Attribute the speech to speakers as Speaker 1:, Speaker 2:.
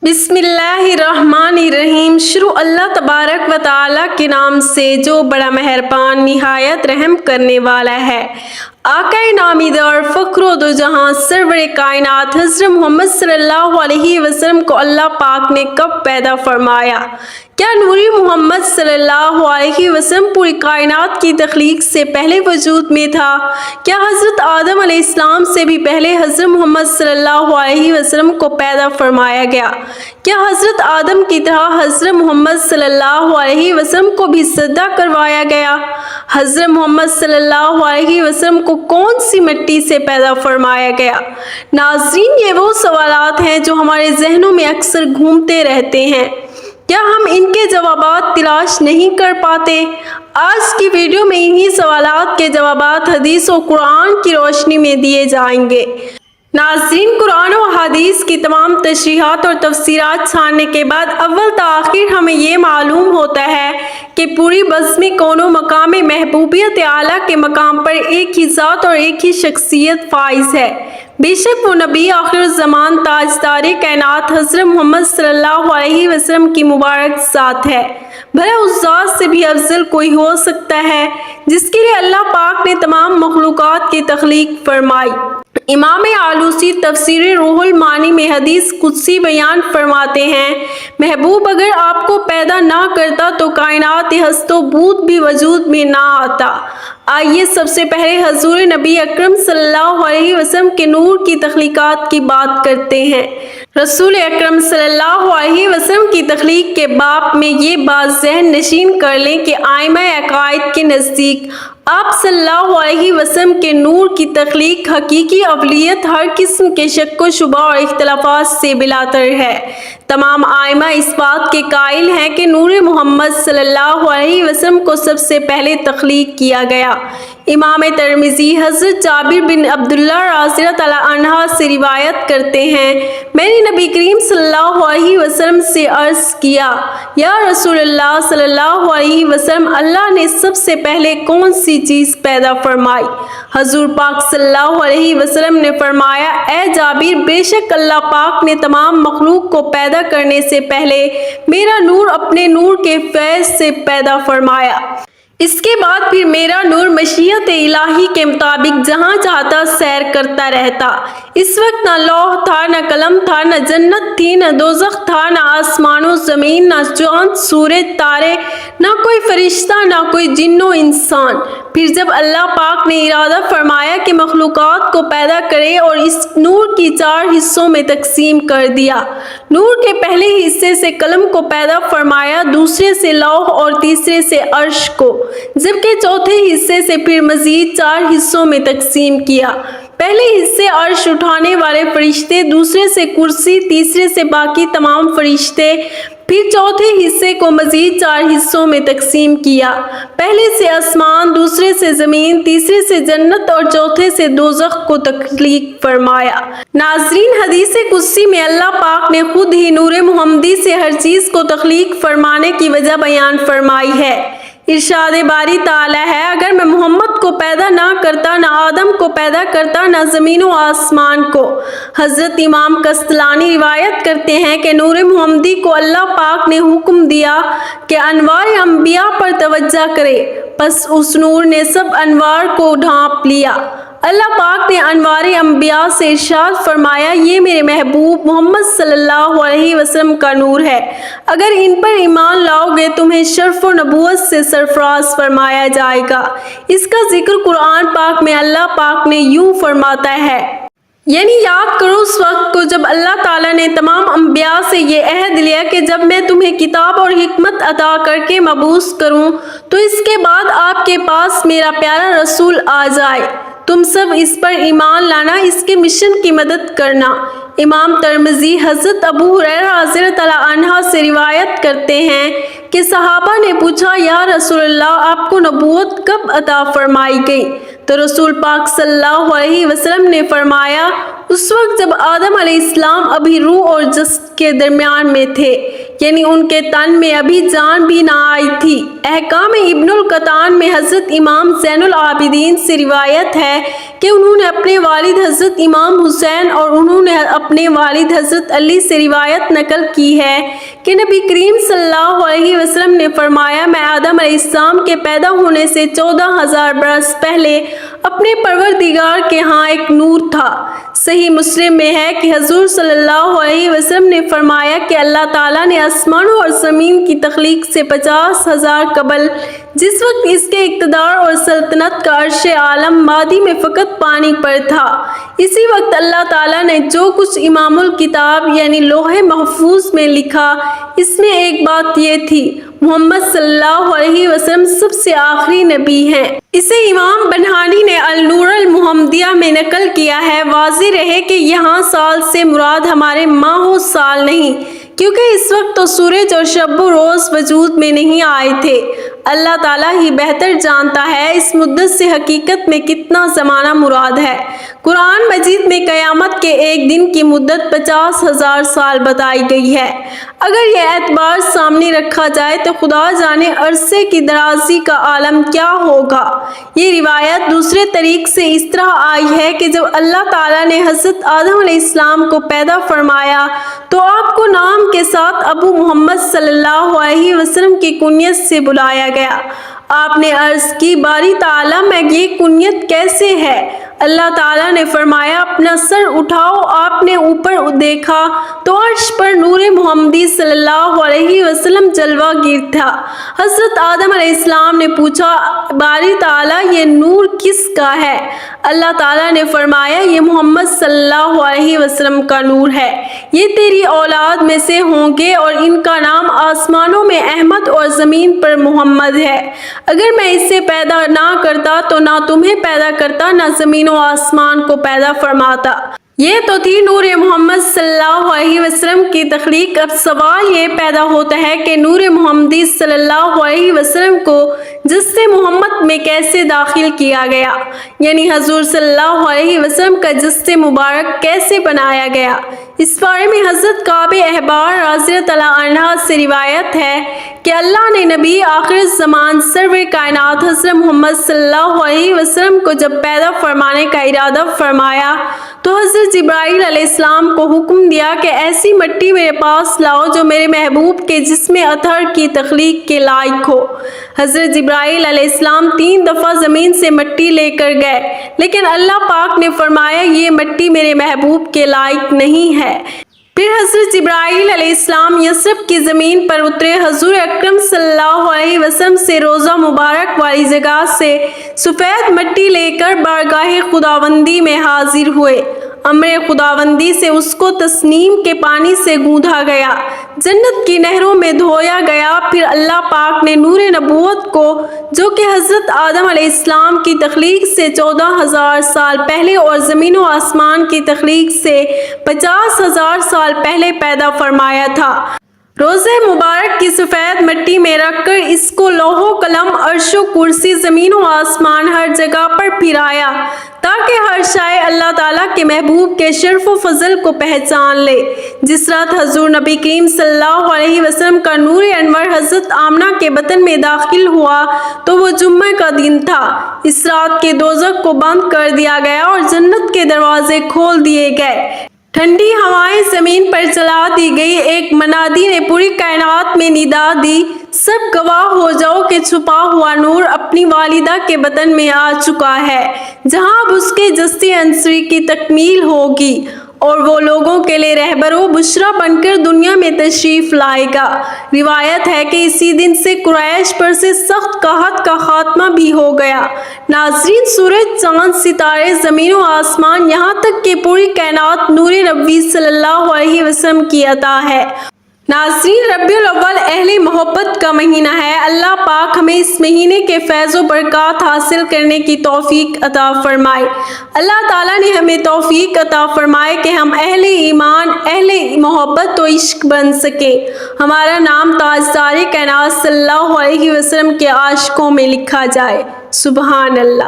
Speaker 1: बिस्मिल्लाहिर्रहमानिर्रहीम। शुरू अल्लाह तबारक व ताला के नाम से जो बड़ा मेहरबान निहायत रहम करने वाला है। आकाए नामीदार फ़ख्र दो जहां सरवर कायनात हज़रत मोहम्मद सल्लल्लाहु अलैहि वसल्लम को अल्लाह पाक ने कब पैदा फरमाया? क्या नूरी मोहम्मद सल्लल्लाहु अलैहि वसल्लम पूरी कायनात की तख्लीक से पहले वजूद में था? क्या हज़रत आदम अलैहिस्सलाम से भी पहले हज़रत मोहम्मद सल्लल्लाहु अलैहि वसल्लम को पैदा फरमाया गया? क्या हज़रत आदम की तरह हज़रत मोहम्मद सल्लल्लाहु अलैहि वसल्लम को भी सजदा करवाया गया? हज़रत मोहम्मद सल्लल्लाहु अलैहि वसल्लम को कौन सी मिट्टी से पैदा फरमाया गया? नाज़रीन, ये वो सवालात हैं जो हमारे जहनों में अक्सर घूमते रहते हैं। क्या हम इनके जवाबात तलाश नहीं कर पाते? आज की वीडियो में इन्हीं सवालात के जवाबात हदीस और कुरान की रोशनी में दिए जाएंगे। नाज़रीन, कुरान और हदीस की तमाम तशरीहात और तफसीरात छानने के बाद अव्वल ता आखिर हमें ये मालूम होता है कि पूरी बज़्म कौनो मकाम महबूबियत आला के मकाम पर एक ही ज़ात और एक ही शख्सियत फाइज है। बेशक वो नबी आखिर ज़मान ताजदार कायनात हज़रत मोहम्मद सल्लल्लाहु अलैहि वसल्लम की मुबारक ज़ात है। भला उस ज़ात से भी अफजल कोई हो सकता है जिसके लिए अल्लाह पाक ने तमाम मखलूक़ात की तख्लीक फरमाई? इमाम आलूसी तफसीर रूहुल मानी में हदीस कुदसी बयान फरमाते हैं, महबूब अगर आपको पैदा ना करता तो कायनात हस्तो बूद भी वजूद में ना आता। आइए सबसे पहले हजूर नबी अकरम सल्लल्लाहु अलैहि वसल्लम के नूर की तख्लीकात की बात करते हैं। रसूल अकरम सल्लल्लाहु अलैहि वसल्लम की तख्लीक के बाब में ये बात ज़हन नशीन कर लें कि आइमा अकायद के नज़दीक आप सल्लल्लाहु अलैहि वसल्लम के नूर की तख्लीक हकीकी अवलियत हर किस्म के शक व शुबा और इख्तलाफात से बिलातर है। तमाम आइमा इस बात के कायल हैं कि नूर मोहम्मद सल्लल्लाहु अलैहि वसल्लम को सबसे पहले तख्लीक किया गया। इमाम तिरमिज़ी हज़रत जाबिर बिन अब्दुल्लाह रज़ियल्लाहु अन्हा से रिवायत करते हैं, मैंने नबी करीम सल्लल्लाहु अलैहि वसल्लम से अर्ज़ किया, या रसूलल्लाह सल्लल्लाहु अलैहि वसल्लम, अल्लाह ने सबसे पहले कौन सी चीज़ पैदा फरमाई? हजूर पाक सल्लल्लाहु अलैहि वसल्लम ने फरमाया, ए जाबिर, बेशक अल्लाह पाक ने तमाम मखलूक को पैदा करने से पहले मेरा नूर अपने नूर के फैज़ से पैदा फरमाया। इसके बाद फिर मेरा नूर मशीयत इलाही के मुताबिक जहाँ चाहता सैर करता रहता। इस वक्त न लौह था, न कलम था, न जन्नत थी, न दोज़ख था, न आसमानो ज़मीन, न चाँद सूरज तारे, न कोई फरिश्ता, न कोई जिन्नो इंसान। फिर जब अल्लाह पाक ने इरादा फरमाया कि मखलूक़ात को पैदा करे और इस नूर की 4 हिस्सों में तकसीम कर दिया। नूर के पहले हिस्से से कलम को पैदा फरमाया, दूसरे से लौह और तीसरे से अर्श को, जबकि चौथे हिस्से से फिर मजीद 4 हिस्सों में तकसीम किया। पहले हिस्से अर्श उठाने वाले फरिश्ते, दूसरे से कुर्सी, तीसरे से बाकी तमाम फरिश्ते, फिर चौथे हिस्से को मजीद 4 हिस्सों में तकसीम किया। पहले से आसमान, दूसरे से ज़मीन, तीसरे से जन्नत और चौथे से दोज़ख को तख्लीक फरमाया। नाज़रीन, हदीस कुदसी में अल्लाह पाक ने खुद ही नूर मुहम्मदी से हर चीज़ को तख्लीक फरमाने की वजह बयान फरमाई है। इरशाद बारी ताला है, अगर मैं मोहम्मद को पैदा ना करता, ना आदम को पैदा करता, ना ज़मीन व आसमान को। हज़रत इमाम कस्तलानी रिवायत करते हैं कि नूर मुहम्मदी को अल्लाह पाक ने हुक्म दिया कि अनवार अंबिया पर तवज्जो करे, बस उस नूर ने सब अनवार को ढांप लिया। अल्लाह पाक ने अनवारे अंबिया से इरशाद फरमाया, ये मेरे महबूब मोहम्मद सल्लल्लाहु अलैहि वसल्लम का नूर है, अगर इन पर ईमान लाओगे तुम्हें शर्फ और नबूवत से सरफराज फरमाया जाएगा। इसका जिक्र कुरान पाक में अल्लाह पाक ने यूं फरमाता है, यानी याद करो उस वक्त को जब अल्लाह ताला ने तमाम अंबिया से ये अहद लिया कि जब मैं तुम्हें किताब और हिकमत अता करके मबूस करूं तो इसके बाद आपके पास मेरा प्यारा रसूल आ जाए, तुम सब इस पर ईमान लाना, इसके मिशन की मदद करना। इमाम तिरमिज़ी हज़रत अबू हुरैरा रज़ियल्लाहु अन्हा से रिवायत करते हैं कि सहाबा ने पूछा, या रसूलल्लाह, आपको नबूवत कब अता फरमाई गई? तो रसूल पाक सल्लल्लाहु अलैहि वसल्लम ने फरमाया, उस वक्त जब आदम अलैहिस्सलाम अभी रूह और जस्द के दरमियान में थे, یعنی ان کے تن میں ابھی جان بھی نہ آئی تھی۔ احکام ابن القطان میں حضرت امام زین العابدین سے روایت ہے کہ انہوں نے اپنے والد حضرت امام حسین اور انہوں نے اپنے والد حضرت علی سے روایت نقل کی ہے کہ نبی کریم صلی اللہ علیہ وسلم نے فرمایا، میں آدم علیہ السلام کے پیدا ہونے سے 14,000 برس پہلے اپنے پروردگار کے ہاں ایک نور تھا۔ صحیح مسلم میں ہے کہ حضور صلی اللہ علیہ وسلم نے فرمایا کہ اللہ تعالیٰ نے آسمانوں اور زمین کی تخلیق سے 50,000 قبل، جس وقت اس کے اقتدار اور سلطنت کا عرش عالم مادی میں فقط پانی پر تھا، اسی وقت اللہ تعالیٰ نے جو کچھ امام الکتاب یعنی لوح محفوظ میں لکھا، اس میں ایک بات یہ تھی، محمد صلی اللہ علیہ وسلم سب سے آخری نبی ہیں۔ اسے امام بنہانی نے النور المحمدیہ میں نقل کیا ہے۔ واضح رہے کہ یہاں سال سے مراد ہمارے ماہ و سال نہیں، کیونکہ اس وقت تو سورج اور شب و روز وجود میں نہیں آئے تھے۔ اللہ تعالیٰ ہی بہتر جانتا ہے اس مدت سے حقیقت میں کتنا زمانہ مراد ہے۔ قرآن مجید میں قیامت کے ایک دن کی مدت 50,000 سال بتائی گئی ہے۔ اگر یہ اعتبار سامنے رکھا جائے تو خدا جانے عرصے کی درازی کا عالم کیا ہوگا۔ یہ روایت دوسرے طریق سے اس طرح آئی ہے کہ جب اللہ تعالیٰ نے حضرت آدم علیہ السلام کو پیدا فرمایا تو آپ کو نام کے ساتھ ابو محمد صلی اللہ علیہ وسلم کی کنیت سے بلایا گیا۔ آپ نے عرض کی، باری تعالیٰ میں یہ کنیت کیسے ہے؟ اللہ تعالیٰ نے فرمایا، اپنا سر اٹھاؤ۔ آپ نے اوپر دیکھا تو عرش پر نور محمدی صلی اللہ علیہ وسلم جلوہ گیر تھا۔ حضرت آدم علیہ السلام نے پوچھا، باری تعالیٰ یہ نور کس کا ہے؟ اللہ تعالیٰ نے فرمایا، یہ محمد صلی اللہ علیہ وسلم کا نور ہے، یہ تیری اولاد میں سے ہوں گے اور ان کا نام آسمانوں میں احمد اور زمین پر محمد ہے۔ اگر میں اسے پیدا نہ کرتا تو نہ تمہیں پیدا کرتا، نہ زمین و آسمان کو پیدا فرماتا۔ یہ تو تھی نور محمد صلی اللہ علیہ وسلم کی تخلیق۔ اب سوال یہ پیدا ہوتا ہے کہ نور محمدی صلی اللہ علیہ وسلم کو جسد محمد میں کیسے داخل کیا گیا، یعنی حضور صلی اللہ علیہ وسلم کا جسد مبارک کیسے بنایا گیا؟ اس بارے میں حضرت کعب احبار رضی اللہ عنہ سے روایت ہے کہ اللہ نے نبی آخر الزمان سرور کائنات حضرت محمد صلی اللہ علیہ وسلم کو جب پیدا فرمانے کا ارادہ فرمایا تو حضرت جبرائیل علیہ السلام کو حکم دیا کہ ایسی مٹی میرے پاس لاؤ جو میرے محبوب کے جسم اطہر کی تخلیق کے لائق ہو۔ حضرت جبرائیل علیہ السلام 3 دفعہ زمین سے مٹی لے کر گئے، لیکن اللہ پاک نے فرمایا یہ مٹی میرے محبوب کے لائق نہیں ہے۔ پھر حضرت جبرائیل علیہ السلام یثرب کی زمین پر اترے، حضور اکرم صلی اللہ علیہ وسلم سے روضہ مبارک والی جگہ سے سفید مٹی لے کر بارگاہ خداوندی میں حاضر ہوئے۔ امر خداوندی سے اس کو تسنیم کے پانی سے گوندھا گیا، جنت کی نہروں میں دھویا گیا۔ پھر اللہ پاک نے نور نبوت کو، جو کہ حضرت آدم علیہ السلام کی تخلیق سے 14,000 سال پہلے اور زمین و آسمان کی تخلیق سے 50,000 سال پہلے پیدا فرمایا تھا، روزہ مبارک کی سفید مٹی میں رکھ کر اس کو لوح و قلم، عرش و کرسی، زمین و آسمان ہر جگہ پر پھرایا تاکہ ہر شے اللہ تعالیٰ کے محبوب کے شرف و فضل کو پہچان لے۔ جس رات حضور نبی کریم صلی اللہ علیہ وسلم کا نور انور حضرت آمنہ کے بطن میں داخل ہوا تو وہ جمعہ کا دن تھا۔ اس رات کے دوزخ کو بند کر دیا گیا اور جنت کے دروازے کھول دیے گئے، ٹھنڈی ہوائیں زمین پر چلا دی گئی۔ ایک منادی نے پوری کائنات میں ندا دی، سب گواہ ہو جاؤ کہ چھپا ہوا نور اپنی والدہ کے بطن میں آ چکا ہے، جہاں اب اس کے جسد عنصری کی تکمیل ہوگی اور وہ لوگوں کے لیے رہبر و بشرا بن کر دنیا میں تشریف لائے گا۔ روایت ہے کہ اسی دن سے قریش پر سے سخت قحط کا خاتمہ بھی ہو گیا۔ ناظرین، سورج، چاند، ستارے، زمین و آسمان، یہاں تک کہ پوری کائنات نور نبوی صلی اللہ علیہ وسلم کی عطا ہے۔ ناظرین، ربیع الاول اہل محبت کا مہینہ ہے۔ اللہ پاک ہمیں اس مہینے کے فیض و برکات حاصل کرنے کی توفیق عطا فرمائے۔ اللہ تعالیٰ نے ہمیں توفیق عطا فرمائے کہ ہم اہل ایمان، اہل محبت و عشق بن سکیں، ہمارا نام تاجدار کائنات صلی اللہ علیہ وسلم کے عاشقوں میں لکھا جائے۔ سبحان اللہ۔